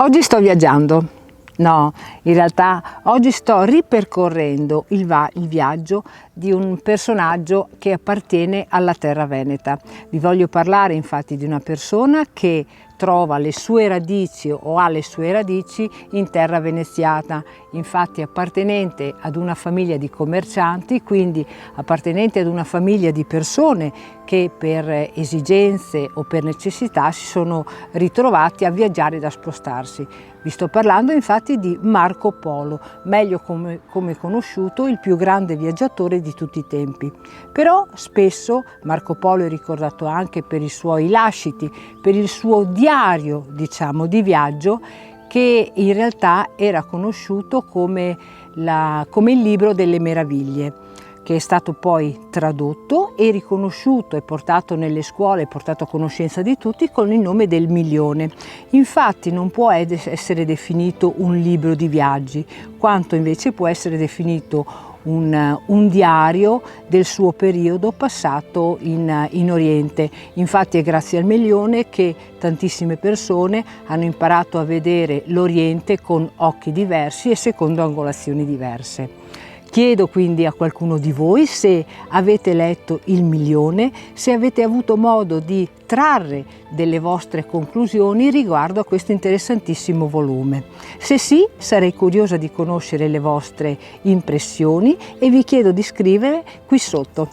Oggi sto viaggiando. No, in realtà oggi sto ripercorrendo il viaggio di un personaggio che appartiene alla terra veneta. Vi voglio parlare infatti di una persona che trova le sue radici o ha le sue radici in terra veneziana, infatti appartenente ad una famiglia di commercianti, quindi appartenente ad una famiglia di persone che per esigenze o per necessità si sono ritrovati a viaggiare e a spostarsi. Vi sto parlando infatti di Marco Polo, meglio come conosciuto il più grande viaggiatore di tutti i tempi. Però spesso Marco Polo è ricordato anche per i suoi lasciti, per il suo diario, diciamo, di viaggio, che in realtà era conosciuto come il libro delle meraviglie, che è stato poi tradotto e riconosciuto e portato nelle scuole, portato a conoscenza di tutti con il nome del Milione. Infatti non può essere definito un libro di viaggi, quanto invece può essere definito un diario del suo periodo passato in Oriente. Infatti è grazie al Milione che tantissime persone hanno imparato a vedere l'Oriente con occhi diversi e secondo angolazioni diverse. Chiedo quindi a qualcuno di voi se avete letto Il Milione, se avete avuto modo di trarre delle vostre conclusioni riguardo a questo interessantissimo volume. Se sì, sarei curiosa di conoscere le vostre impressioni e vi chiedo di scrivere qui sotto.